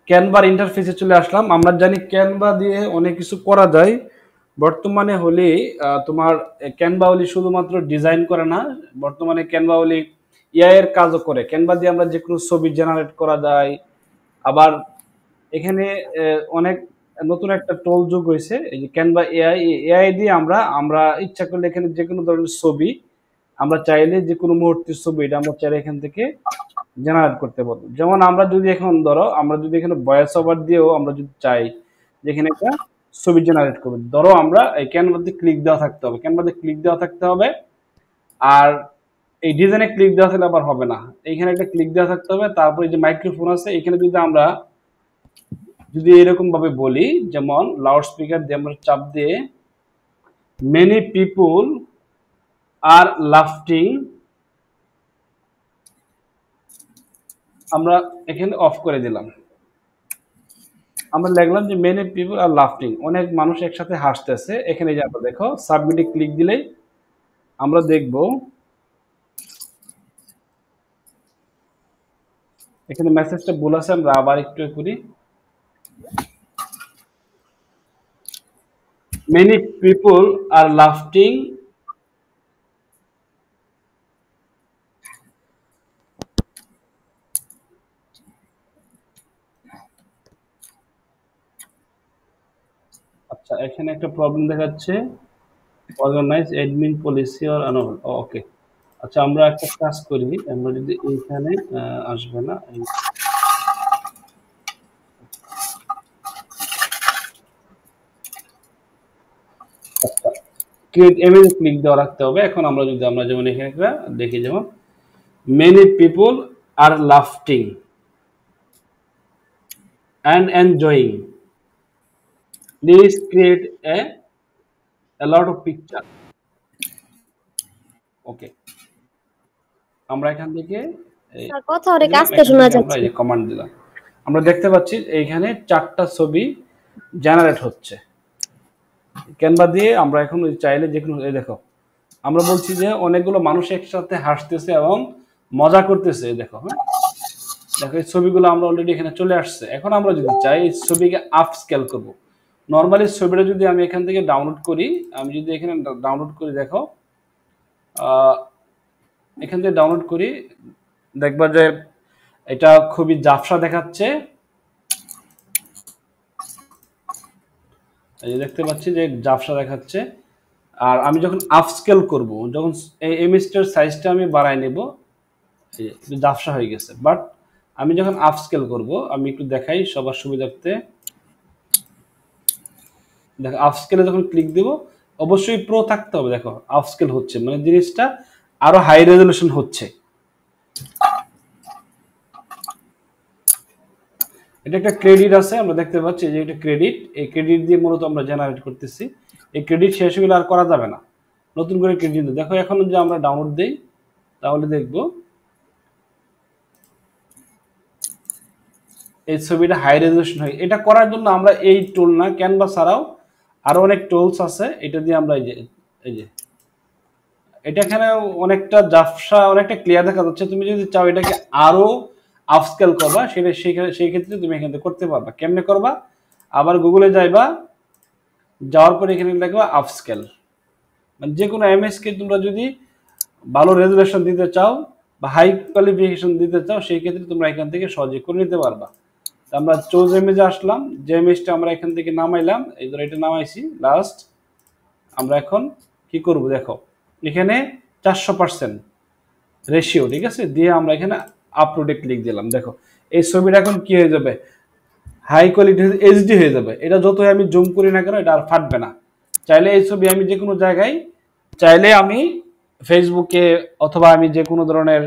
ক্যানভার ইন্টারফেসে চলে আসলাম। আমরা জানি ক্যানভা দিয়ে অনেক কিছু করা যায়। বর্তমানে হলে তোমার ক্যানভা হলে শুধুমাত্র ডিজাইন করে না, বর্তমানে ক্যানভা হলে এআই এর কাজও করে। ক্যানভা দিয়ে আমরা যে কোনো ছবি জেনারেট করা যায়। আবার এখানে অনেক নতুন একটা টোল যোগ হয়েছে, এই যে ক্যানভা এআই। এআই দিয়ে আমরা আমরা ইচ্ছা করলে এখানে যে কোনো ধরনের ছবি আমরা চাইলে যে কোনো মুহূর্তের ছবি এটা আমরা চাইলে এখান থেকে জেনারেট করতে পারবো। যেমন আমরা যদি এখন ধরো আমরা যদি এখানে ভয়েস ওভার দিয়েও আমরা যদি চাই যে এখানে একটা ছবি জেনারেট করবো, ধরো আমরা এই ক্যানভাতে ক্লিক দেওয়া থাকতে হবে, ক্যানভাতে ক্লিক দেওয়া থাকতে হবে। আর এই ডিজাইনে ক্লিক দেওয়া থাকলে আবার হবে না, এইখানে একটা ক্লিক দেওয়া থাকতে হবে। তারপরে যে মাইক্রোফোন আছে এখানে যদি আমরা যদি এরকম ভাবে বলি, যেমন লাউড স্পিকার দিয়ে আমরা চাপ দিয়ে মেনি পিপুল আর লাফটিং, আমরা এখানে অফ করে দিলাম। আমরা লিখলাম যে মেনি পিপল আর লাফটিং, অনেক মানুষ একসাথে হাসতেছে। এখানে যে আমরা দেখো সাবমিটে ক্লিক দিলেই আমরা দেখব এখানে মেসেজটা ভুল আছে। আমরা আবার একটু করি, মেনি পিপল আর লাফটিং আচ্ছা এখানে একটা প্রবলেম দেখাচ্ছে, অর্গানাইজ অ্যাডমিন পলিসি অর আনঅল। ওকে, আচ্ছা আমরা একটা কাজ করি, আমরা যদি এইখানে আসবে না, আচ্ছা ক্রিয়েট ইমেজ ক্লিক দেওয়া রাখতে হবে। এখন আমরা যদি আমরা যেমন এখানে একটা দেখি, যেমন মেনি পিপল আর লাফটিং and enjoying, please create a lot of picture. Okay, আমরা এখান থেকে স্যার কথা অনেক আস্তে শোনা আমরা যাচ্ছে। এই কমান্ড দিলাম, আমরা দেখতে পাচ্ছি এইখানে 4টা ছবি জেনারেট হচ্ছে ক্যানভা দিয়ে। আমরা এখন চাইলে যে কোনো, এই দেখো আমরা বলছি যে অনেকগুলো মানুষ একসাথে হাসতেছে এবং মজা করতেছে। দেখো, হ্যাঁ দেখো এই ছবিগুলো আমরা অলরেডি এখানে চলে আসছে। এখন আমরা যদি চাই এই ছবিকে আপ স্কেল করবো, নর্মালি ছবিটা যদি আমি এখান থেকে ডাউনলোড করি, আমি যদি এখানে ডাউনলোড করি, দেখো এখান থেকে ডাউনলোড করি, দেখবা যে এটা খুবই ঝাপসা দেখাচ্ছে। এই যে দেখতে পাচ্ছি যে ঝাপসা দেখাচ্ছে। আর আমি যখন আপ স্কেল করব, যখন এই ইমেজটার সাইজটা আমি বাড়াই নেব, একটু ঝাপসা হয়ে গেছে। বাট আমি যখন আপ স্কেল করব, আমি একটু দেখাই সবার সুবিধার্থে। দেখো আপ স্কেলে যখন ক্লিক দেব, অবশ্যই প্রো থাকতে হবে। দেখো আপ স্কেল হচ্ছে, মানে জিনিসটা আরো হাই রেজলিউশন হচ্ছে। এটা একটা ক্রেডিট আছে, আমরা দেখতে পাচ্ছি যে এটা ক্রেডিট। এই ক্রেডিট দিয়ে মূলত আমরা জেনারেট করতেছি। এই ক্রেডিট শেষ হয়ে গেলে আর করা যাবে না, নতুন করে ক্রেডিট। দেখো এখন যদি আমরা ডাউনলোড দেই, তাহলে দেখব এই ছবিটা হাই রেজলিউশন হয়। এটা করার জন্য আমরা এই টুল না, ক্যানভা ছাড়াও আরো অনেক টুলস আছে, এটা দিয়ে আমরা এই যে এটা এখানে অনেকটা ঝাপসা, অনেকটা ক্লিয়ার দেখা যাচ্ছে। তুমি যদি চাও এটাকে আরো আপস্কেল করবা, সেটা সেই ক্ষেত্রে তুমি এখান থেকে করতে পারবা। কেমনে করবা? আবার গুগলে যাইবা, যাওয়ার পরে এখানে লিখবা আপস্কেল। মানে যে কোনো এমএস কে তোমরা যদি ভালো রেজুলেশন দিতে চাও বা হাই কোয়ালিফিকেশন দিতে চাও, সেই ক্ষেত্রে তোমরা এখান থেকে সহজে করে নিতে পারবা। আমরা চোজ ইমেজে আসলাম, যে ইমেজটা আমরা এখান থেকে নামাইলাম, এই ধরো এটা নামাইছি লাস্ট। আমরা এখন কি করব? দেখো এখানে 400% রেশিও, ঠিক আছে, দিয়ে আমরা এখানে আপলোডে ক্লিক দিলাম। দেখো এই ছবিটা এখন কি হয়ে যাবে? হাই কোয়ালিটি এইচডি হয়ে যাবে। এটা যতই আমি জুম করি না কেন, এটা আর ফাটবে না। চাইলে এই ছবি আমি যে কোনো জায়গায়, চাইলে আমি ফেসবুকে অথবা আমি যে কোনো ধরনের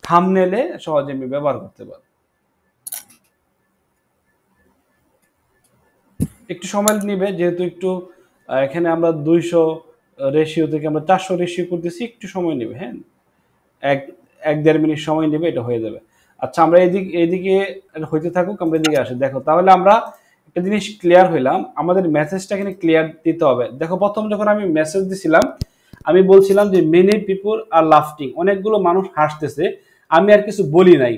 থাম্বনেলে সহজে আমি ব্যবহার করতে পারি। একটু সময় নিবে, যেহেতু একটু এখানে আমরা 200 রেশিও থেকে আমরা 400 রেশিও করতেছি, একটু সময় নেবে। হ্যাঁ, এক 1-1.5 মিনিট সময় নেবে, এটা হয়ে যাবে। আচ্ছা আমরা এদিকে হইতে থাকুক, আমরা এদিকে আসি। দেখো তাহলে আমরা একটা জিনিস ক্লিয়ার হইলাম, আমাদের মেসেজটা এখানে ক্লিয়ার দিতে হবে। দেখো প্রথম যখন আমি মেসেজ দিছিলাম, আমি বলছিলাম যে মেনি পিপল আর লাফটিং, অনেকগুলো মানুষ হাসতেছে, আমি আর কিছু বলি নাই।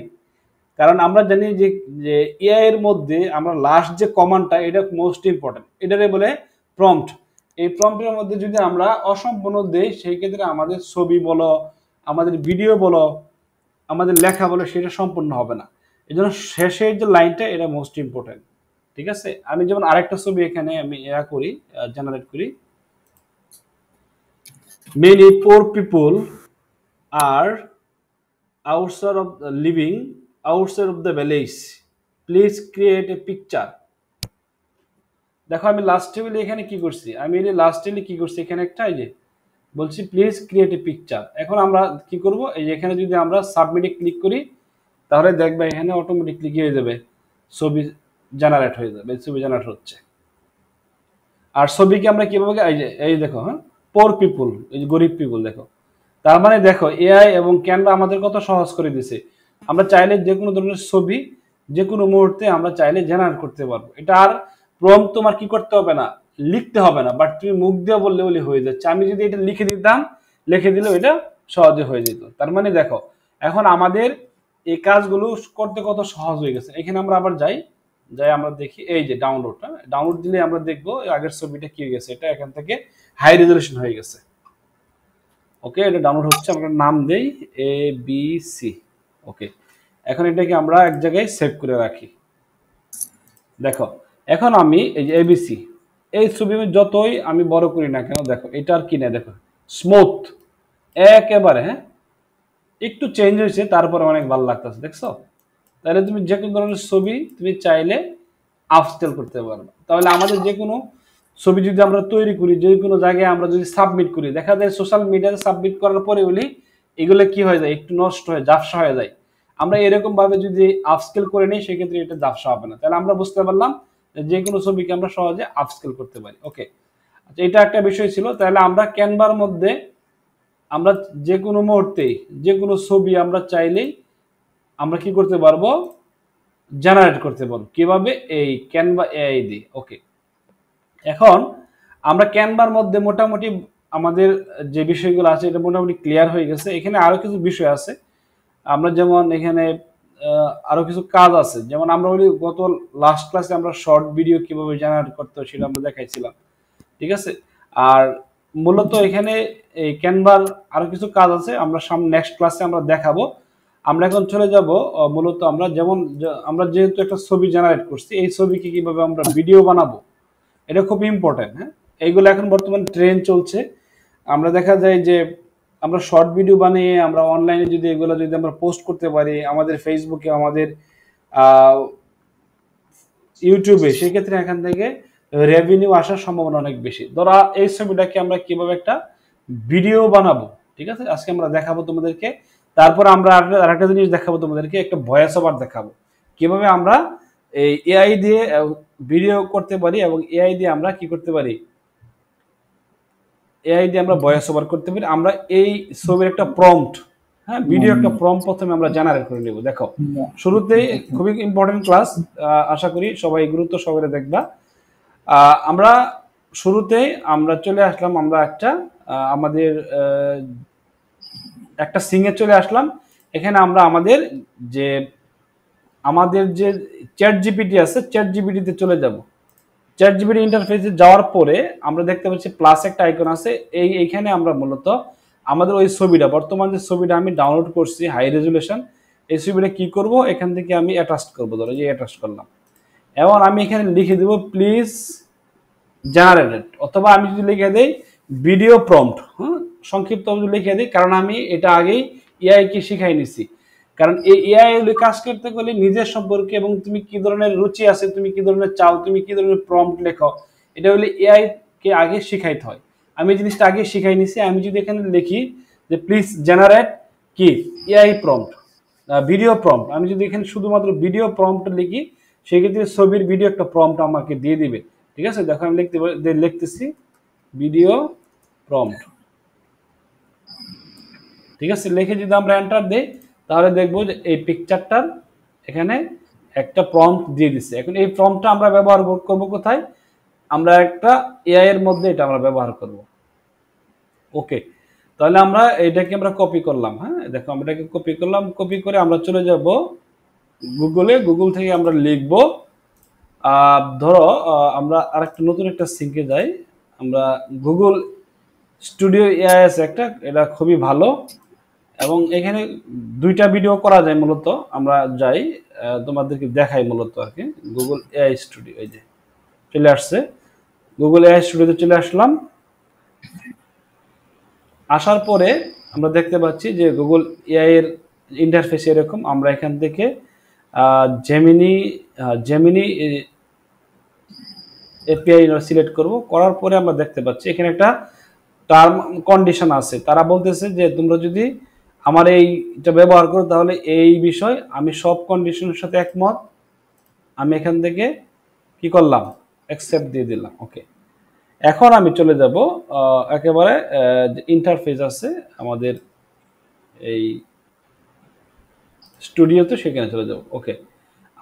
কারণ আমরা জানি যে যে এআই এর মধ্যে আমরা লাস্ট যে কমান্ডটা এটা মোস্ট ইম্পর্টেন্ট, এটারে বলে প্রম্পট। এই প্রম্পটের মধ্যে যদি আমরা অসম্পূর্ণ দেই সেই ক্ষেত্রে আমাদের ছবি বলো, আমাদের ভিডিও বলো, আমাদের লেখা বলো সেটা সম্পূর্ণ হবে না। এই জন্য শেষের যে লাইনটা এটা মোস্ট ইম্পর্টেন্ট। ঠিক আছে, আমি যেমন আরেকটা ছবি এখানে আমি করি, জেনারেট করি। Many poor people are outside of the living outside of the village, please create a picture। দেখো আমি লাস্ট টেবিলে এখানে কি করছি, আমি এই লাস্ট টেবিলে কি করছি এখানে একটা এই যে বলছি প্লিজ ক্রিয়েট এ পিকচার। এখন আমরা কি করব, এই যে এখানে যদি আমরা সাবমিটে ক্লিক করি তাহলে দেখবে এখানে অটোমেটিকলি কি হয়ে যাবে, ছবি জেনারেট হয়ে যাবে, ছবি জেনারেট হচ্ছে। আর ছবিকে আমরা কিভাবে, এই যে এই দেখো, হ্যাঁ, পোর পিপল, এই যে গরিব পিপল, দেখো। তার মানে দেখো এআই এবং ক্যানভা আমাদের কত সহজ করে দিছে। আমরা চাইলে যে কোনো ধরনের ছবি যে কোনো মুহূর্তে আমরা চাইলে জেনারেট করতে পারবো। এটা আর প্রম্পট তোমার কি করতে হবে না, লিখতে হবে না, বাট তুমি মুখ দিয়ে বললে বলে হয়ে যাচ্ছে। আমি যদি এটা লিখে দিতাম, লিখে দিলেও এটা সহজে হয়ে যেত। তার মানে দেখো এখন আমাদের এই কাজগুলো করতে কত সহজ হয়ে গেছে। এখানে আমরা আবার যাই, আমরা দেখি এই যে ডাউনলোড, ডাউনলোড দিলে আমরা দেখবো আগের ছবিটা কি হয়ে গেছে, এটা এখান থেকে হাই রেজলিউশন হয়ে গেছে। ওকে, এটা ডাউনলোড হচ্ছে, আমরা নাম দেই ABC। ওকে, এখন এটাকে আমরা এক জায়গায় সেভ করে রাখি। দেখো এখন আমি এই যে ABC এই ছবি যতই আমি বড় করি না কেন, দেখো এটা আর কি না, দেখো স্মুথ একেবারে, হ্যাঁ, একটু চেঞ্জ হয়েছে তারপরে অনেক ভালো লাগতেছে, দেখছো? তাহলে তুমি যে কোনো ধরনের ছবি তুমি চাইলে আপস্কেল করতে পারবে। তাহলে আমাদের যে কোনো ছবি যদি আমরা তৈরি করি, যে কোনো জায়গায় আমরা যদি সাবমিট করি, দেখা যায় সোশ্যাল মিডিয়াতে সাবমিট করার পরে বলি এগুলো কি হয়ে যায়, একটু নষ্ট হয়ে ঝাপসা হয়ে যায়। আমরা এরকম ভাবে যদি আপস্কেল করে নিই সেক্ষেত্রে এটা ঝাপসা হবে না। তাহলে আমরা বুঝতে পারলাম যে কোনো ছবিকে আমরা সহজে আপস্কেল করতে পারি। ওকে, আচ্ছা, এটা একটা বিষয় ছিল। তাহলে আমরা ক্যানভার মধ্যে আমরা যে কোনো মুহূর্তে যে কোনো ছবি আমরা চাইলেই আমরা কি করতে পারবো, জেনারেট করতে পারবো। কিভাবে? এই ক্যানভা এআই দিয়ে। ওকে, এখন আমরা ক্যানভার মধ্যে মোটামুটি আমাদের যে বিষয়গুলো আছে এটা মোটামুটি ক্লিয়ার হয়ে গেছে। এখানে আরো কিছু বিষয় আছে, আমরা যেমন এখানে আরো কিছু কাজ আছে, যেমন আমরা বলি গত লাস্ট ক্লাসে আমরা শর্ট ভিডিও কিভাবে জেনারেট করতে হয় সেটা আমরা দেখাইছিলাম। ঠিক আছে, আর মূলত এখানে এই ক্যানভার আরো কিছু কাজ আছে, আমরা সামনে নেক্সট ক্লাসে আমরা দেখাবো। আমরা এখন চলে যাব মূলত আমরা যেমন আমরা যেহেতু একটা ছবি জেনারেট করছি, এই ছবিকে কিভাবে আমরা ভিডিও বানাবো এটা খুব ইম্পর্টেন্ট। হ্যাঁ, এইগুলো এখন বর্তমানে ট্রেন্ড চলছে। আমরা দেখা যায় যে আমরা শর্ট ভিডিও বানিয়ে আমরা অনলাইনে যদি এগুলো যদি আমরা পোস্ট করতে পারি আমাদের ফেসবুকে, আমাদের ইউটিউবে, সেক্ষেত্রে এখান থেকে রেভিনিউ আসার সম্ভাবনা অনেক বেশি। ধরা এই ছবিটাকে আমরা কিভাবে একটা ভিডিও বানাবো, ঠিক আছে, আজকে আমরা দেখাবো তোমাদেরকে। তারপর আমরা আরেকটা জিনিস দেখাবো তোমাদেরকে, একটা ভয়েস ওভার দেখাবো কিভাবে আমরা এই এআই দিয়ে ভিডিও করতে পারি এবং এআই দিয়ে আমরা কি করতে পারি, এআই দিয়ে আমরা ভয়েস ওভার করতে পারি। আমরা এই ছবির একটা প্রম্পট, হ্যাঁ, ভিডিও একটা প্রম্পট প্রথমে আমরা জেনারেট করে নেব। দেখো শুরুতেই খুবই ইম্পর্টেন্ট ক্লাস, আশা করি সবাই গুরুত্ব সহকারে দেখবা। আমরা শুরুতেই আমরা চলে আসলাম, আমরা একটা আমাদের একটা সিঙ্গে চলে আসলাম। এখানে আমরা আমাদের যে চ্যাট জিপিটি আছে, চ্যাট জিপিটিতে চলে যাব। চ্যাট জিপিটি ইন্টারফেসে যাওয়ার পরে আমরা দেখতে পাচ্ছি প্লাস একটা আইকন আছে, এইখানে আমরা মূলত আমাদের ওই ছবিটা, বর্তমান যে ছবিটা আমি ডাউনলোড করছি হাই রেজুলেশন, এই ছবিটা কি করব, এখান থেকে আমি অ্যাটাচ করব। ধরো যে অ্যাটাচ করলাম, এবং আমি এখানে লিখে দেব প্লিজ জেনারেটেড, অথবা আমি যদি লিখে দেই ভিডিও প্রম্পট, হ্যাঁ, সংক্ষিপ্ত লিখে দিই, কারণ আমি এটা আগেই এআই কে শিখাই নিছি। কারণ এই এআই কাজ করতে গেলে নিজের সম্পর্কে এবং তুমি কি ধরনের রুচি আছে, তুমি কি ধরনের চাও, তুমি কি ধরনের প্রম্পট লেখো, এটা হলে এআই কে আগে শিখাইতে হয়। আমি এই জিনিসটা আগে শিখাই নিছি। আমি যদি এখানে লিখি যে প্লিজ জেনারেট কি এআই প্রম্পট, ভিডিও প্রম্পট, আমি যদি এখানে শুধুমাত্র ভিডিও প্রম্পট লিখি সেক্ষেত্রে ছবির ভিডিও একটা প্রম্পট আমাকে দিয়ে দিবে। ঠিক আছে, দেখো আমি লিখতেছি ভিডিও প্রম্পট। ঠিক আছে, লিখে যদি আমরা এন্টার দেই তাহলে দেখবো যে এই পিকচারটার এখানে একটা প্রম্পট দিয়ে দিচ্ছে। এখন এই প্রম্পটটা আমরা ব্যবহার করব কোথায়, আমরা একটা এআই এর মধ্যে এটা আমরা ব্যবহার করব। ওকে, তাহলে আমরা এটাকে আমরা কপি করলাম। হ্যাঁ, দেখো আমরা এটাকে কপি করলাম, কপি করে আমরা চলে যাব গুগল থেকে আমরা লিখব ধরো আমরা আরেকটা নতুন একটা সিঙ্কে যাই। আমরা গুগল স্টুডিও এআই আছে একটা, এটা খুবই ভালো এবং এখানে 2টা ভিডিও করা যায় মূলত। আমরা যাই তোমাদেরকে দেখাই মূলত আর কি। গুগল এআই স্টুডিও এই যে চলে আসছে, গুগল এআই স্টুডিওতে চলে আসলাম। আসার পরে আমরা দেখতে পাচ্ছি যে গুগল এআই এর ইন্টারফেস এরকম। আমরা এখান থেকে জেমিনি জেমিনি এপিআই সিলেক্ট করব, করার পরে আমরা দেখতে পাচ্ছি এখানে একটা টার্ম কন্ডিশন আছে। তারা বলতেছে যে তোমরা যদি আমার এইটা ব্যবহার করো তাহলে এই বিষয় আমি সব কন্ডিশনের সাথে একমত। আমি এখান থেকে কি করলাম, অ্যাকসেপ্ট দিয়ে দিলাম। ওকে, এখন আমি চলে যাব একেবারে ইন্টারফেস আছে আমাদের এই স্টুডিওতে, সেখানে চলে যাব। ওকে,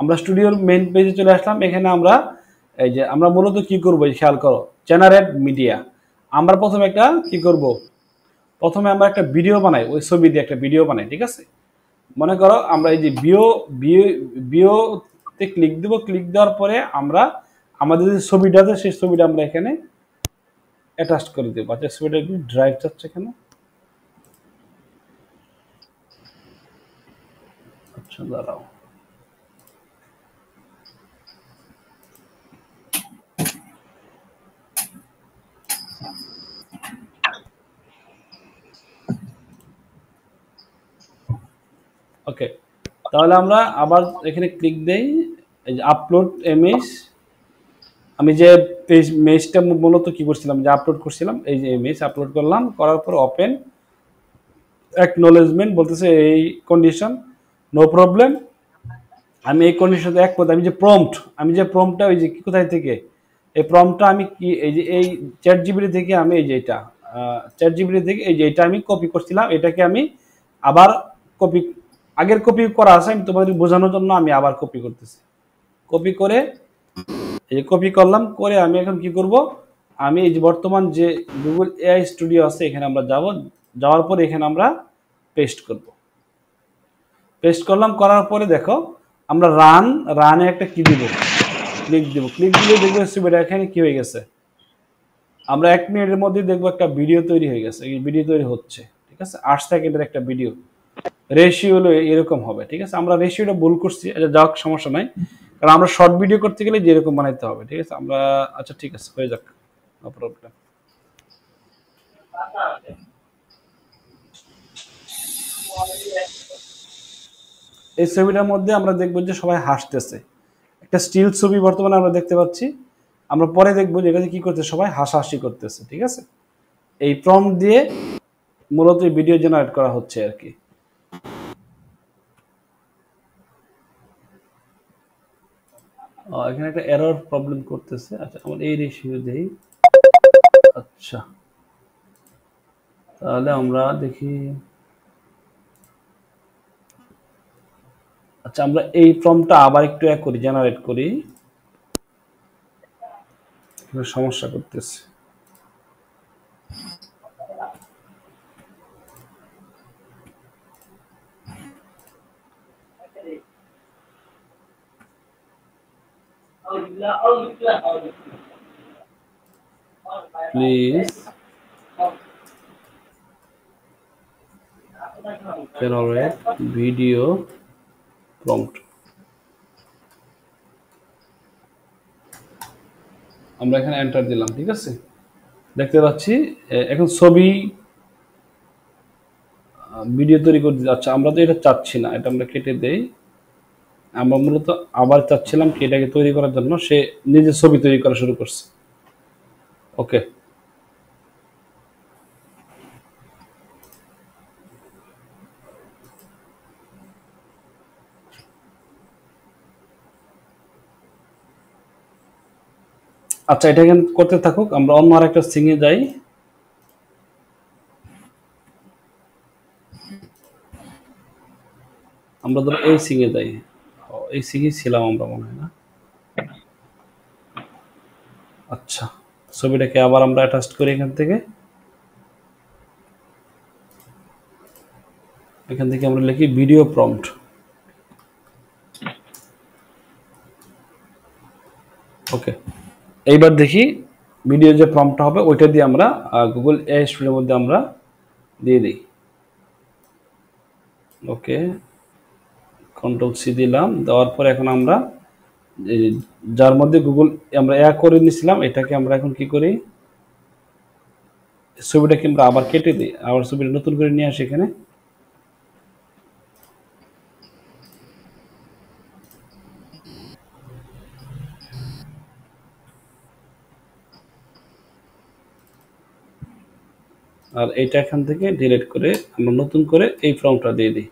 আমরা স্টুডিওর মেইন পেজে চলে আসলাম। এখানে আমরা এই যে আমরা মূলত কি করব, খেয়াল করো, জেনারেট মিডিয়া। আমরা প্রথমে একটা কি করব, প্রথমে আমরা একটা ভিডিও বানাই, ওই ছবি দিয়ে একটা ভিডিও বানাই, ঠিক আছে। মনে করো আমরা এই যে বিওতে ক্লিক দেব, ক্লিক দেওয়ার পরে আমরা আমাদের যে ছবিটা আছে সেই ছবিটা আমরা এখানে অ্যাটাচ করে দেবো। আচ্ছা, ছবিটা একটু ড্রাইভ চাচ্ছে কেন? আচ্ছা দাঁড়াও, ওকে, তাহলে আমরা আবার এখানে ক্লিক দেই, এই যে আপলোড ইমেজ। আমি যে ইমেজটা মূলত কি করছিলাম, যে আপলোড করছিলাম, এই যে ইমেজ আপলোড করলাম, করার পর ওপেন অ্যাকনোলেজমেন্ট বলতেছে এই কন্ডিশন নো প্রবলেম। আমি এই কন্ডিশনে এক কথা, আমি যে প্রম্পটটা ওই যে কোথায় থেকে এই প্রম্পটটা আমি কি এই যে এই চ্যাট জিপিটি থেকে আমি এই যে এটা চ্যাট জিপিটি থেকে এই যে এটা আমি কপি করছিলাম, এটাকে আমি আবার কপি, আগের কপি করা আছে, আমি তোমাদের বোঝানোর জন্য আমি আবার কপি করতেছি। কপি করে এই যে কপি করলাম, করে আমি এখন কি করব, আমি এই যে বর্তমান যে গুগল এআই স্টুডিও আছে এখানে আমরা যাব, যাওয়ার পরে এখানে আমরা পেস্ট করব। পেস্ট করলাম, করার পরে দেখো আমরা রানে একটা কি দিব, ক্লিক দিব। ক্লিক দিলে দেখবো ছবিটা এখানে কি হয়ে গেছে, আমরা 1 মিনিটের মধ্যে দেখবো একটা ভিডিও তৈরি হয়ে গেছে। এই ভিডিও তৈরি হচ্ছে, ঠিক আছে, 8 সেকেন্ডের একটা ভিডিও। রেশিও হলো এরকম হবে, ঠিক আছে। আমরা রেশিওটা ভুল করছি, এটা যাক সমস্যা নাই, কারণ আমরা শর্ট ভিডিও করতে গেলে যেরকম বানাইতে হবে, ঠিক আছে। আমরা আচ্ছা ঠিক আছে, হয়ে যাক, নো প্রবলেম। এই ছবিটার মধ্যে আমরা দেখবো যে সবাই হাসতেছে, একটা স্টিল ছবি বর্তমানে আমরা দেখতে পাচ্ছি। আমরা পরে দেখবো যে এখানে কি করতে, সবাই হাসাহাসি করতেছে, ঠিক আছে। এই প্রম্পট দিয়ে মূলত ভিডিও জেনারেট করা হচ্ছে আর কি। এখানে একটা এরর প্রবলেম করতেছে। আচ্ছা, আমার এই রেশিও দেই। আচ্ছা, তাহলে আমরা দেখি। আচ্ছা, আমরা এই প্রম্পটটা আবার একটু করি, জেনারেট করি, সমস্যা করতেছে। Please generate video prompt। আমরা এখানে এন্টার দিলাম, ঠিক আছে। দেখতে পাচ্ছি এখন ছবি ভিডিও তৈরি করতে যাচ্ছে। আমরা তো এটা চাচ্ছি না, এটা আমরা কেটে দেই। আমরা মূলত আবার চাচ্ছিলাম কি এটাকে তৈরি করার জন্য, সে নিজে ছবি তৈরি করা শুরু করছে। ওকে, আচ্ছা, এটা এখানে করতে থাকুক, আমরা অন্য আরেকটা সিঙ্গে যাই। আমরা ধরো এই সিঙ্গে যাই, এই সিঙ্গে ছিলাম আমরা মনে হয় না। আচ্ছা, ছবিটাকে আবার আমরা অ্যাটাচ করি এখান থেকে। এখান থেকে আমরা লিখি ভিডিও প্রম্পট। ওকে, এইবার দেখি ভিডিও যে প্রম্পটটা হবে ওইটা দিয়ে আমরা গুগল এআই স্টুডিওর মধ্যে আমরা দিয়ে দিই। ওকে, কন্ট্রোল সি দিলাম, দেওয়ার পরে এখন আমরা যার মধ্যে গুগল আমরা করে নিয়েছিলাম এটাকে আমরা এখন কি করি, ছবিটাকে আমরা আবার কেটে দিই, আবার ছবিটা নতুন করে নিয়ে আসি এখানে। আর এইটা এখান থেকে ডিলিট করে আমরা নতুন করে এই ফর্মটা দিয়ে দিই।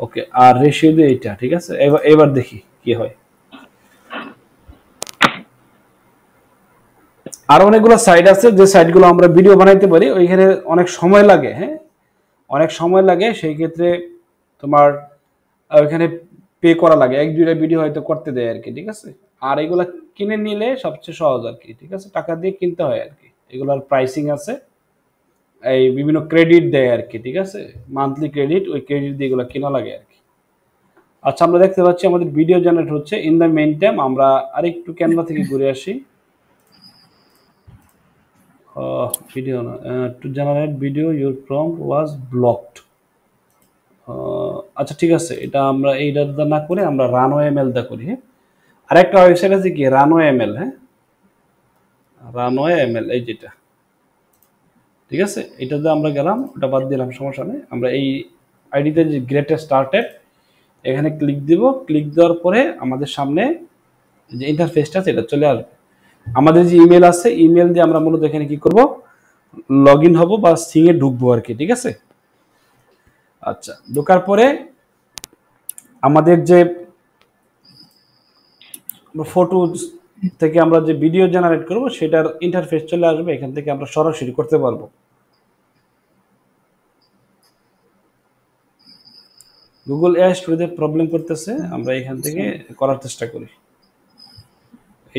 ওকে, আর রেশিও দিয়ে এইটা, ঠিক আছে। এবার দেখি কি হয়। আর অনেকগুলো সাইট আছে যে সাইটগুলো আমরা ভিডিও বানাইতে পারি, ওইখানে অনেক সময় লাগে। হ্যাঁ, অনেক সময় লাগে, সেই ক্ষেত্রে তোমার ওইখানে পে করা লাগে, 1-2টা ভিডিও হয়তো করতে দেয় আর কি, ঠিক আছে। আর এগুলা কিনে নিলে সবচেয়ে সহজ আর কি, ঠিক আছে, টাকা দিয়ে কিনতে হয় আর কি। এগুলার প্রাইসিং আছে, এই বিভিন্ন ক্রেডিট দেয় আর কি, ঠিক আছে, মান্থলি ক্রেডিট, ওই ক্রেডিট দিয়ে এগুলো কেনা লাগে আর কি। আচ্ছা, আমরা দেখতে পাচ্ছি আমাদের ভিডিও জেনারেট হচ্ছে। ইন দ্য মেইন টাইম আমরা আরেকটু ক্যানভা থেকে ঘুরে আসি। ভিডিও না, to generate video your prompt was blocked. আচ্ছা ঠিক আছে, এটা আমরা এইটা না করে আমরা রানওয়ে এমএল দা করি। হ্যাঁ, আরেকটা ওয়েবসাইট আছে কি রানওয়ে এমএল। হ্যাঁ, রানওয়ে এমএল, এই যেটা, ঠিক আছে, এটাতে আমরা গেলাম, ওটা বাদ দিলাম, সমস্যা নেই। আমরা এই আইডিতে যে গ্রেটেস্ট স্টার্টেড এখানে ক্লিক দিব। ক্লিক দেওয়ার পরে আমাদের সামনে যে ইন্টারফেসটা আছে এটা চলে আসবে। আমাদের যে ইমেল আছে, ইমেল দিয়ে আমরা মূলত এখানে কি করব, লগ ইন হবো বা সিংয়ে ঢুকবো আর কি, ঠিক আছে। আচ্ছা, ঢোকার পরে আমাদের যে ফটো থেকে আমরা যে ভিডিও জেনারেট করব সেটার ইন্টারফেস চলে আসবে। এখান থেকে আমরা সরাসরি করতে পারবো। গুগল এআই স্টুডিওতে প্রবলেম করতেছে, আমরা এখান থেকে করার চেষ্টা করি।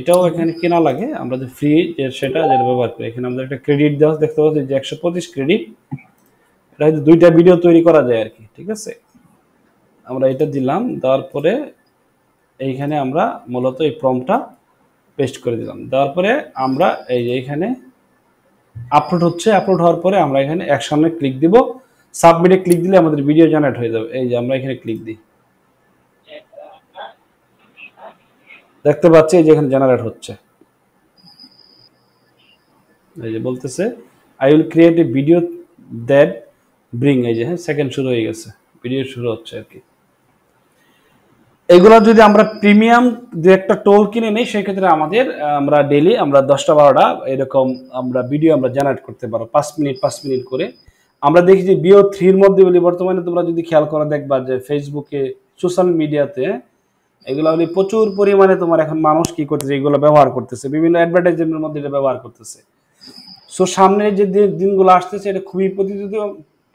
এটাও এখানে কেনা লাগে, আমরা যে ফ্রি সেটা যেটা ব্যবহার করি। এখানে আমাদের একটা ক্রেডিট দেওয়া দেখতে পাচ্ছি যে 125 ক্রেডিট, এটা হয়তো 2টা ভিডিও তৈরি করা যায় আর কি, ঠিক আছে। আমরা এটা দিলাম, দেওয়ার পরে এইখানে আমরা মূলত এই প্রম্পটটা পেস্ট করে দিলাম। দেওয়ার পরে আমরা এই যে এখানে আপলোড হচ্ছে, আপলোড হওয়ার পরে আমরা এখানে অ্যাকশনে ক্লিক দিব। সাবমিটে ক্লিক দিলে আমাদের ভিডিও জেনারেট হয়ে যাবে। এই যে আমরা এখানে ক্লিক দিই, দেখতে পাচ্ছি এই যে এখানে জেনারেট হচ্ছে। এই যে বলতেছে I will create a video that bring, এই যে হ্যাঁ সেকেন্ড শুরু হয়ে গেছে, ভিডিও শুরু হচ্ছে আর কি। এগুলো যদি আমরা প্রিমিয়াম যে একটা টোল কিনে নিই সেক্ষেত্রে আমাদের আমরা ডেইলি আমরা 10টা-12টা এরকম আমরা ভিডিও আমরা জেনারেট করতে পারো, 5 মিনিট 5 মিনিট করে। আমরা দেখি যে বিও 3 মধ্যে বলি বর্তমানে তোমরা যদি খেয়াল করে দেখবা যে ফেসবুকে, সোশ্যাল মিডিয়াতে এগুলো হলে প্রচুর পরিমাণে তোমার এখন মানুষ কি করতেছে, এগুলো ব্যবহার করতেছে, বিভিন্ন অ্যাডভার্টাইজমেন্টের মধ্যে এটা ব্যবহার করতেছে। সো সামনে যে দিনগুলো আসতেছে এটা খুবই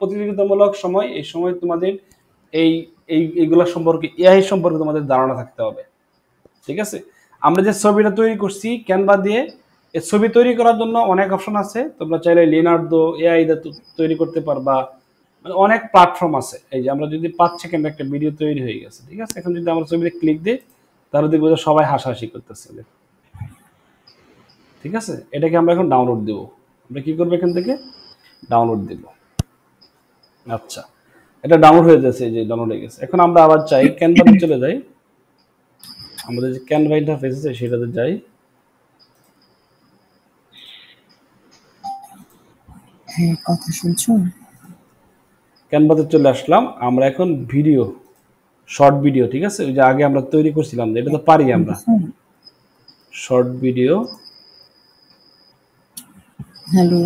প্রতিযোগিতামূলক সময়। এই সময় তোমাদের এই এইগুলা সম্পর্কে, এআই সম্পর্কে তোমাদের ধারণা থাকতে হবে, ঠিক আছে। আমরা যে ছবিটা তৈরি করছি ক্যানভা দিয়ে, এই ছবি তৈরি করার জন্য অনেক অপশন আছে। তোমরা চাইলে লিওনার্দো এআই দিয়ে তৈরি করতে পারবা, মানে অনেক প্ল্যাটফর্ম আছে। এই যে আমরা যদি 5 সেকেন্ড একটা ভিডিও তৈরি হয়ে গেছে, ঠিক আছে। এখন যদি আমরা ছবিতে ক্লিক দিই তাহলে দেখবো যে সবাই হাসাহাসি করতেছে, ঠিক আছে। এটাকে আমরা এখন ডাউনলোড দেব। আমরা কি করবো, এখান থেকে ডাউনলোড দেব। আচ্ছা, এটা ডাউনলোড হয়ে যাচ্ছে, এই যে ডাউনলোড হয়ে গেছে। এখন আমরা আবার চাই ক্যানভাতে চলে যাই, আমাদের যে ক্যানভা ইন্টারফেস আছে সেটাতে যাই। হ্যাঁ, কথা শুনছো? ক্যানভাতে চলে আসলাম। আমরা এখন ভিডিও, শর্ট ভিডিও, ঠিক আছে, ওই যে আগে আমরা তৈরি করছিলাম, এটা তো পারি আমরা। শর্ট ভিডিও, হ্যালো,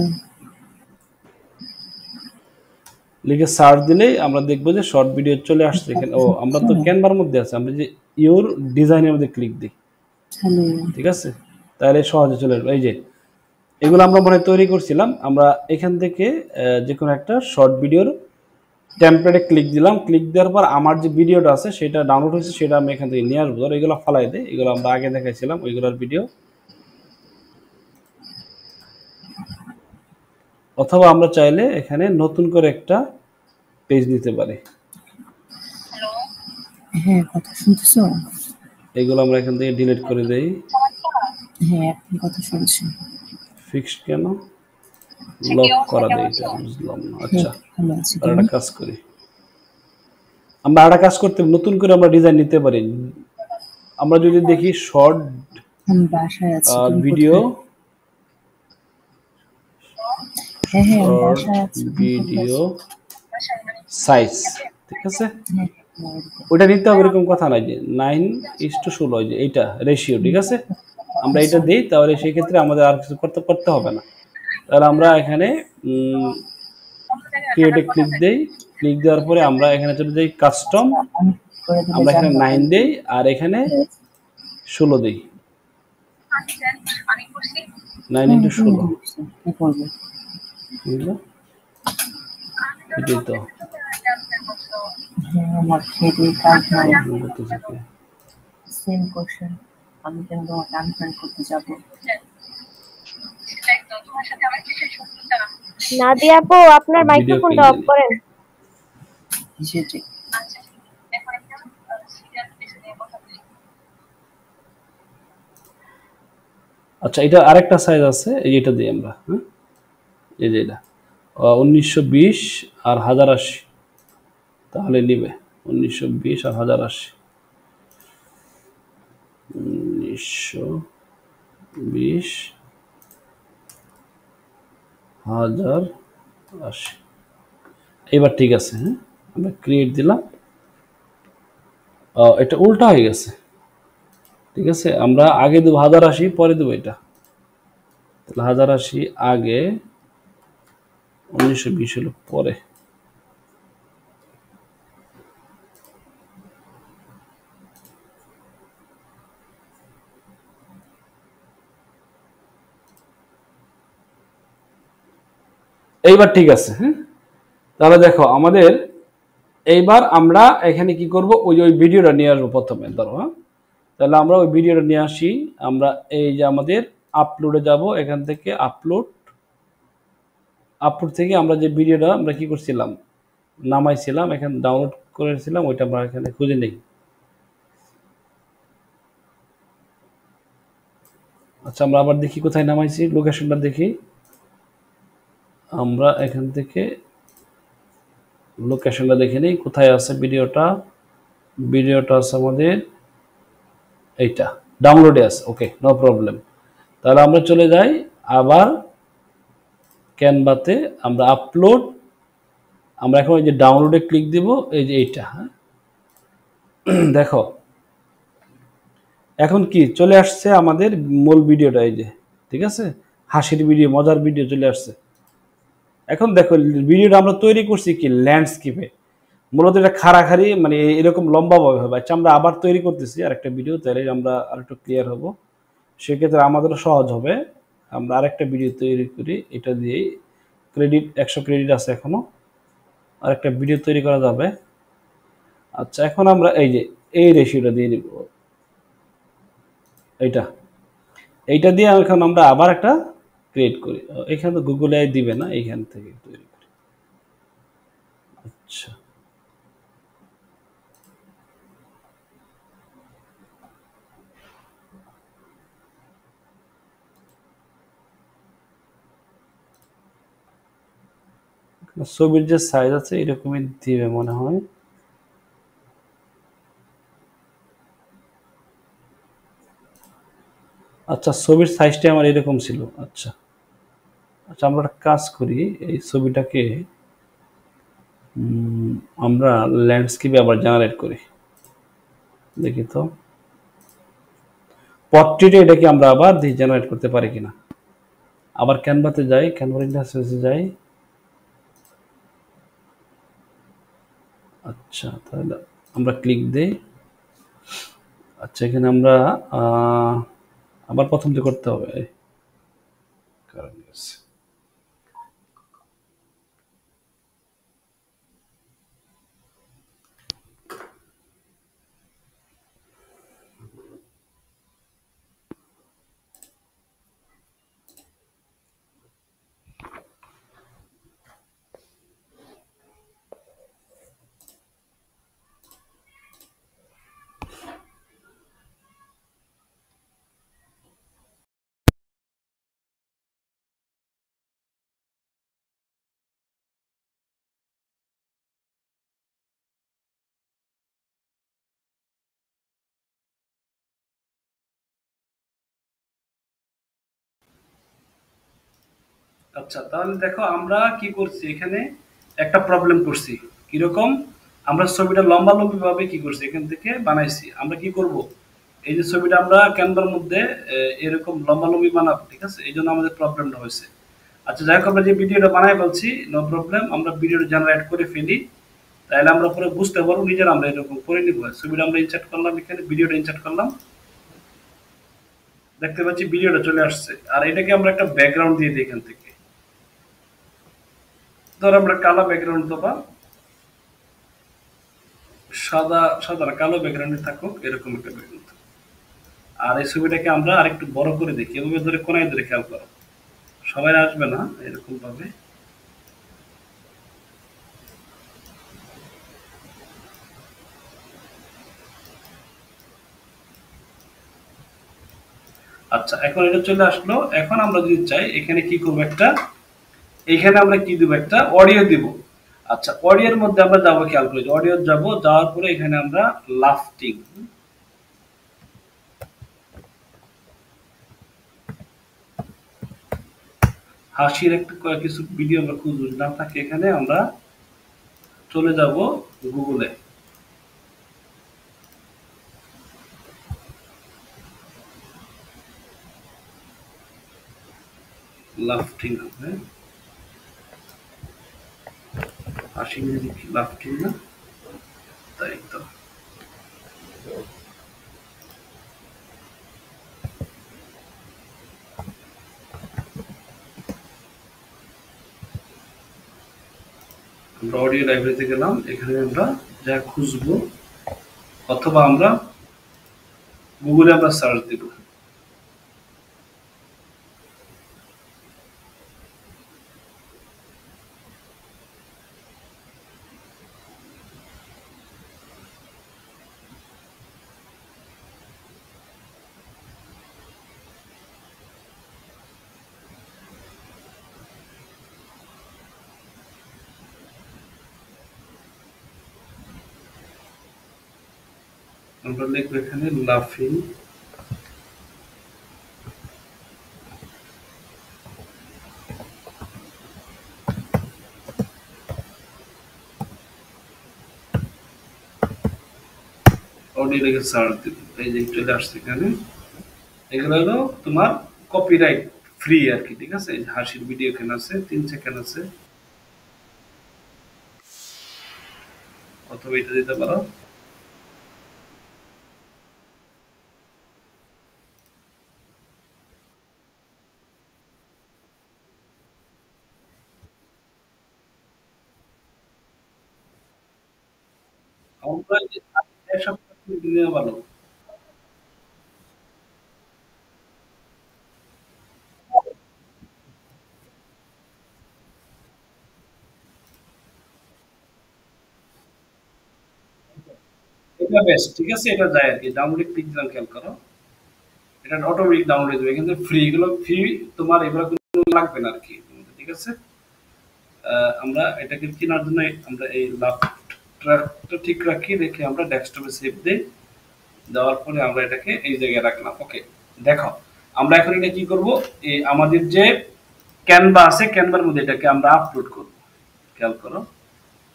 লিখে সার্চ দিলেই আমরা দেখবো যে শর্ট ভিডিও চলে আসছে এখানে। ও, আমরা তো ক্যানভার মধ্যে আছে, আমরা যে ইউর ডিজাইনের মধ্যে ক্লিক দিই, হ্যালো, ঠিক আছে, তাহলে সহজে চলে আসবে। এই যে এগুলো আমরা মনে তৈরি করছিলাম। আমরা এখান থেকে যে কোনো একটা শর্ট ভিডিওর টেমপ্লেটে ক্লিক দিলাম। ক্লিক দেওয়ার পর আমার যে ভিডিওটা আছে সেটা ডাউনলোড হয়েছে, সেটা আমি এখান থেকে নিয়ে আসবো। ধর এগুলো ফালাই দেয়, এগুলো আমরা আগে দেখাইছিলাম ওইগুলোর ভিডিও। অথবা আমরা চাইলে এখানে নতুন করে একটা পেজ দিতে পারি। হ্যাঁ, কথা শুনতেছো? এগুলো আমরা এখান থেকে ডিলিট করে দেই। হ্যাঁ, এখন কথা শুনছি। ফিক্সড কেন লক করা দেয় এটা বুঝলাম না। হ্যাঁ, আচ্ছা, ভালো আছি। আর তুমি? একটা কাজ করি, আমরা আরেকটা কাজ করতে নতুন করে আমরা ডিজাইন নিতে পারি। আমরা যদি দেখি শর্ট আমি বাসায় আছি। তুমি ভিডিও, কোথায়? হ্যাঁ, হ্যাঁ, আমি শর্ট বাসায় আছি। তুমি কোথায় ভিডিও আছো? সাইজ, ঠিক আছে, হ্যাঁ, হ্যাঁ, ওটা নিতে হবে এরকম কথা নাই যে 9:16, যে এইটা রেশিও, ঠিক আছে, আমরা এটা দিই, তাহলে সেই ক্ষেত্রে আমাদের আর কিছু করতে করতে হবে না। তাহলে আমরা এখানে ক্রিয়েটে ক্লিক দেই, ক্লিক দেওয়ার পরে আমরা এখানে চলে যাই কাস্টম, আচ্ছা, আমি করে দিলে আমরা এখানে জানবো 9 তাহলে। দেই আর এখানে 16 দিই, 9 হুম, ইন্টু তুমি 16, দিচ্ছি। কি করবে? বুঝলো, এটাই তো হ্যাঁ, আমার খেতে কাজ নাই। বলতেছে কি। Same question. আমি কেন তোমাকে আনফ্রেন্ড করতে যাবো? নাদিয়া আপু, আপনার ভিডিও ক্লিক মাইক্রোফোনটা অফ দেয়নি। করেন। কিসের যে? আচ্ছা, এটা আরেকটা সাইজ আছে, এই যে এটা দিই আমরা, হ্যাঁ, এই যে এটা 1920 আর 1080, তাহলে নিবে 1920 আর 1080, 1920 1080, এবার ঠিক আছে। হ্যাঁ, আমরা ক্রিয়েট দিলাম, এটা উল্টা হয়ে গেছে, ঠিক আছে, আমরা আগে দেবো 1080, পরে দেবো এটা, তাহলে 1080 আগে, 1920 হলো পরে। এইবার ঠিক আছে। হ্যাঁ, তাহলে দেখো আমাদের এইবার আমরা এখানে কি করব, ওই ভিডিওটা নিয়ে আসবো প্রথমে, ধরো, হ্যাঁ, তাহলে আমরা ওই ভিডিওটা নিয়ে আসি। আমরা এই যে আমাদের আপলোডে যাব, এখান থেকে আপলোড, আপলোড থেকে আমরা যে ভিডিওটা আমরা কি করছিলাম, নামাইছিলাম, এখানে ডাউনলোড করেছিলাম, ওইটা আমরা এখানে খুঁজে নিই। আচ্ছা, আমরা আবার দেখি কোথায় নামাইছি, লোকেশনটা দেখি, আমরা এখান থেকে লোকেশনটা দেখে নিই কোথায় আছে ভিডিওটা। ভিডিওটা আছে আমাদের এইটা ডাউনলোডে আছে, ওকে, নো প্রবলেম। তাহলে আমরা চলে যাই আবার ক্যানভাতে, আমরা আপলোড, আমরা এখন এই যে ডাউনলোডে ক্লিক দিব, এই যে এইটা, হ্যাঁ, দেখো এখন কি চলে আসছে আমাদের মূল ভিডিওটা, এই যে, ঠিক আছে, হাসির ভিডিও, মজার ভিডিও চলে আসছে। এখন দেখো ভিডিওটা আমরা তৈরি করছি কি ল্যান্ডস্কেপে, মূলত এটা খাড়াখাড়ি মানে এরকম লম্বাভাবে হবে। আচ্ছা, আমরা আবার তৈরি করতেছি আরেকটা ভিডিও, তাহলে আমরা আরেকটু ক্লিয়ার হব, সেক্ষেত্রে আমাদেরও সহজ হবে। আমরা আরেকটা ভিডিও তৈরি করি, এটা দিয়েই ক্রেডিট 100 ক্রেডিট আছে এখনো, আরেকটা ভিডিও তৈরি করা যাবে। আচ্ছা, এখন আমরা এই যে এই রেশিওটা দিয়ে নিব, এইটা, এইটা দিয়ে এখন আমরা আবার একটা ক্রিয়েট করি, এখানে তো গুগল আই দিবে না, এইখান থেকে তৈরি করি। আচ্ছা, ছবির যে সাইজ আছে এরকমই দিবে মনে হয়। আচ্ছা, ছবির সাইজটা আমার এরকম ছিল। আচ্ছা, আচ্ছা, আমরা একটা কাজ করি, এই ছবিটাকে আমরা ল্যান্ডস্কেপে আবার জেনারেট করি, দেখি তো পট্রিটে এটাকে আমরা আবার জেনারেট করতে পারি কিনা। আবার ক্যানভাতে যাই, ক্যানভা ইন্টারফেসে যাই। আচ্ছা, তাহলে আমরা ক্লিক দেই। আচ্ছা, এখানে আমরা আবার প্রথম থেকে করতে হবে, কারণ আচ্ছা, তাহলে দেখো আমরা কি করছি এখানে, একটা প্রবলেম করছি। কিরকম? আমরা ছবিটা লম্বালম্বি ভাবে কি করছি, এখান থেকে বানাইছি। আমরা কি করব, এই যে ছবিটা আমরা ক্যানভার মধ্যে এরকম লম্বালম্বি বানাবো, ঠিক আছে, এই জন্য আমাদের প্রবলেমটা হয়েছে। আচ্ছা, যাই হোক, আমরা যে ভিডিওটা বানাই বলছি, নো প্রবলেম, আমরা ভিডিওটা জেনারেট করে ফেলি, তাহলে আমরা পরে বুঝতে পারবো নিজের, আমরা এরকম করে নিব। ছবিটা আমরা ইনসার্ট করলাম, এখানে ভিডিওটা ইনসার্ট করলাম, দেখতে পাচ্ছি ভিডিওটা চলে আসছে। আর এটাকে আমরা একটা ব্যাকগ্রাউন্ড দিয়ে দিই এখান থেকে। ধর আমরা কালো ব্যাকগ্রাউন্ড দেবো, সাদা সাদা না, কালো ব্যাকগ্রাউন্ডে থাকুক, এরকম একটা ব্যাকগ্রাউন্ড। আর এই ছবিটাকে আমরা আরেকটু বড় করে দেখি, এভাবে ধরে কোনায় ধরে খেয়াল করো, সবাই আসবে না, এরকম ভাবে। আচ্ছা, এখন এটা চলে আসলো। এখন আমরা যদি চাই এখানে কি করবো, একটা এখানে আমরা কি দিব, একটা অডিও দিব। আচ্ছা, অডিওর মধ্যে আমরা যাবো, খেয়াল করি অডিও যাবো, যাওয়ার পরে এখানে আমরা লাফটিং, হাসির একটা কিছু ভিডিও আমরা খুঁজবো, না থাকে এখানে আমরা চলে যাব গুগলে, লাফটিং হবে, হাসি মিউজিক লাফটিং না, তাই তো। আমরা অডিও লাইব্রেরিতে গেলাম, এখানে আমরা যা খুঁজবো, অথবা আমরা গুগলে আমরা সার্চ দিব। আমরা লিখবো এখানে লাফিং, অডিও লিখে সার্চ দিব, এই যে চলে আসছে এখানে। এগুলো হলো তোমার কপিরাইট ফ্রি আর কি, ঠিক আছে। এই যে হাসির ভিডিও এখানে আছে, 3 সেকেন্ড আছে, অথবা এটা দিতে পারো। আমরা এক সপ্তাহ দিনে ভালো। এটা বেস্ট, ঠিক আছে, এটা যায় আর কি। ডাউনলোডে ক্লিক দিলাম, খেয়াল করো, এটা অটোমেটিক ডাউনলোড হয়ে যাবে, কিন্তু ফ্রি, এগুলো ফ্রি, তোমার এগুলো কিন্তু লাগবে না আর কি, ঠিক আছে। আমরা এটাকে কেনার জন্য আমরা এই লাভ ট্র্যাকটা ঠিক রাখি, রেখে আমরা ডেস্কটপে সেভ দিই। দেওয়ার পরে আমরা এটাকে এই জায়গায় রাখলাম। ওকে, দেখো আমরা এখন এটা কি করব, এই আমাদের যে ক্যানভা আছে, ক্যানভার মধ্যে এটাকে আমরা আপলোড করব। খেয়াল করো,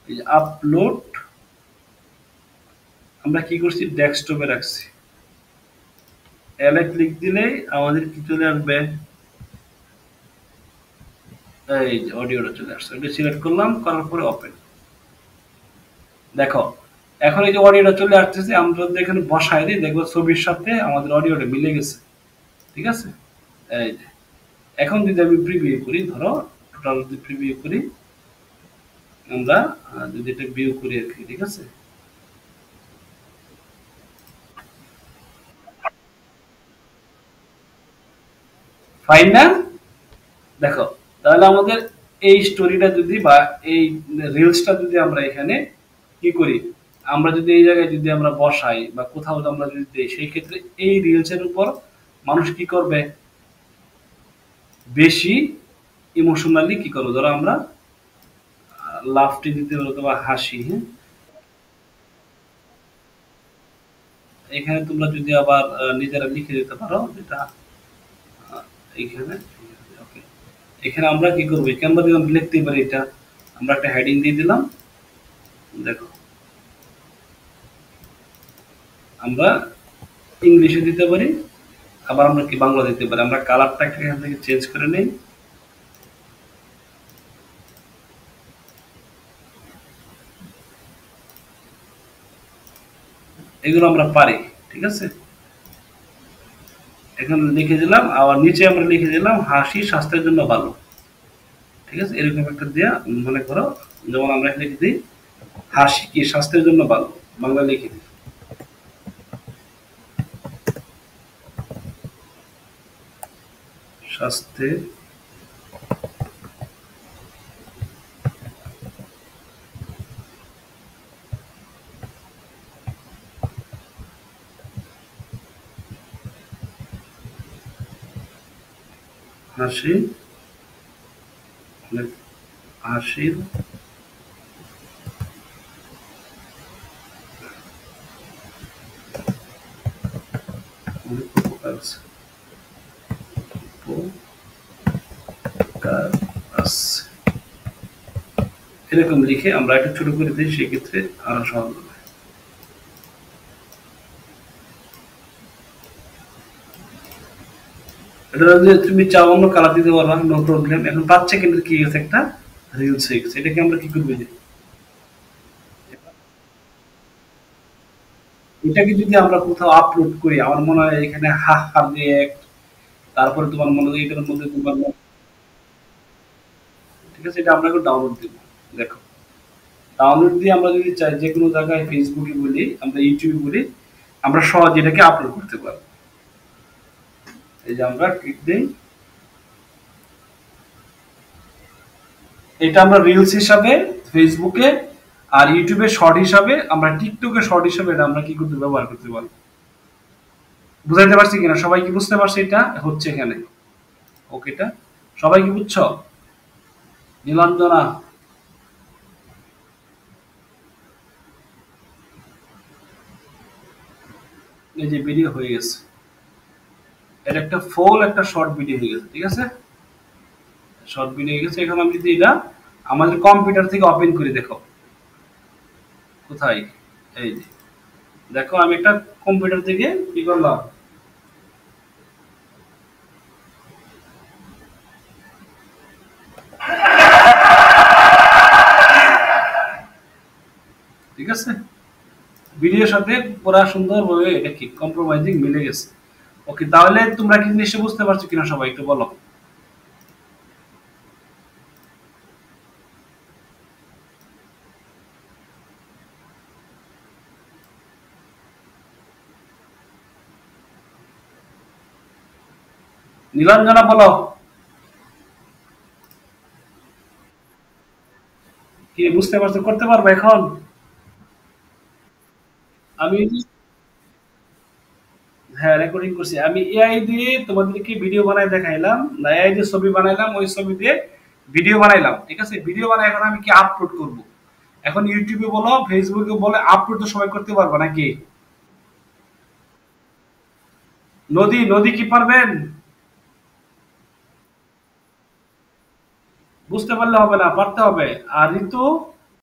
এই যে আপলোড, আমরা কি করছি, ডেস্কটপে রাখছি। এলে ক্লিক দিলেই আমাদের কি চলে আসবে, এই যে অডিওটা চলে আসছে। এটা সিলেক্ট করলাম, করার পরে ওপেন। দেখো এখন এই যে অডিওটা চলে আসতেছে, আমরা যদি এখানে বসাই দিই, দেখবো ছবির সাথে আমাদের অডিওটা মিলে গেছে, ঠিক আছে। এই যে এখন যদি আমি প্রিভিউ করি, ধরো টোটাল যদি প্রিভিউ করি, আমরা যদি এটা ভিউ করি আর কি, ঠিক আছে। ফাইন না? দেখো, তাহলে আমাদের এই স্টোরিটা যদি, বা এই রিলসটা যদি আমরা এখানে কি করি, আমরা যদি এই জায়গায় যদি আমরা বসাই বা কোথাও আমরা যদি দিই, সেই ক্ষেত্রে এই রিলসের উপর মানুষ কি করবে, বেশি ইমোশনালি কি করবো, ধরো আমরা লাফটি দিতে পারো বা হাসি, হ্যাঁ, এখানে তোমরা যদি আবার নিজেরা লিখে দিতে পারো, যেটা এইখানে, ওকে, এখানে আমরা কি করবো, ক্যানভা দিয়ে আমরা লিখতে পারি এটা, আমরা একটা হেডিং দিয়ে দিলাম। দেখো আমরা ইংলিশে দিতে পারি, আবার আমরা কি বাংলা দিতে পারি। আমরা কালারটাকে এখান থেকে চেঞ্জ করে নেই। এগুলো আমরা পারি, ঠিক আছে। এখানে লিখে দিলাম, আবার নিচে আমরা লিখে দিলাম হাসি স্বাস্থ্যের জন্য ভালো, ঠিক আছে। এরকম একটা দেয়া মনে করো, যেমন আমরা লিখে দিই হাসি কি স্বাস্থ্যের জন্য ভালো, বাংলা লিখে দিই স্বাস্থ্যের হাসি হাসির অনেক উপকার আছে, উপকার আছে। এরকম লিখে আমরা একটু ছোট করে দিই, সেক্ষেত্রে আরো সহজ হবে। এটা যদি তুমি চাও অন্য কালার দিতে পারবা, নো প্রবলেম। এখন 5 সেকেন্ডের কি গেছে, একটা রিলস হয়ে গেছে। এটাকে আমরা কি করবো, যে এটাকে যদি আমরা কোথাও আপলোড করি, আমার মনে হয় এখানে হা হা দিয়ে তারপরে তোমার মনে হয় এটার মধ্যে তোমার ঠিক আছে, এটা আমরা একটু ডাউনলোড দিব। দেখো ডাউনলোড দিয়ে আমরা যদি চাই যে কোনো জায়গায় ফেসবুকে বলি, আমরা ইউটিউবে বলি, আমরা সহজে এটাকে আপলোড করতে পারবো। এই যে আমরা ক্লিক দিই, এটা আমরা রিলস হিসাবে ফেসবুকে, আর ইউটিউবে শর্ট হিসাবে, আমরা টিকটকে শর্ট হিসাবে এটা আমরা কি করতে ব্যবহার করতে পারবো। বুঝাইতে পারছি কিনা, সবাই কি বুঝতে পারছে এটা হচ্ছে এখানে? ওকেটা সবাই কি বুঝছো? নীলাঞ্জনা, এই যে ভিডিও হয়ে গেছে, এটা একটা ফুল একটা শর্ট ভিডিও হয়ে গেছে, ঠিক আছে। শর্ট ভিডিও হয়ে গেছে। এখন আমি যদি এটা আমাদের কম্পিউটার থেকে ওপেন করে, দেখো কোথায়, এই যে দেখো আমি একটা কম্পিউটার থেকে কি করলাম, ঠিক আছে। ভিডিওর সাথে পুরা সুন্দরভাবে এটা কি কম্প্রোমাইজিং মিলে গেছে। ওকে, তাহলে তোমরা কি জিনিসটা বুঝতে পারছো কিনা সবাই একটু বলো। নীলাঞ্জনা বলো, কি বুঝতে পারছো, করতে পারবে এখন? আমি হ্যাঁ রেকর্ডিং করছি। আমি এআই দিয়ে তোমাদেরকে ভিডিও বানায় দেখাইলাম, না এআই দিয়ে ছবি বানাইলাম, ওই ছবি দিয়ে ভিডিও বানাইলাম, ঠিক আছে। ভিডিও বানাই এখন আমি কি আপলোড করব। এখন ইউটিউবে বলো ফেসবুকে বলে আপলোড তো সবাই করতে পারবে নাকি? নদী নদী কি পারবেন? বুঝতে পারলে হবে না, পারতে হবে। আর ঋতু,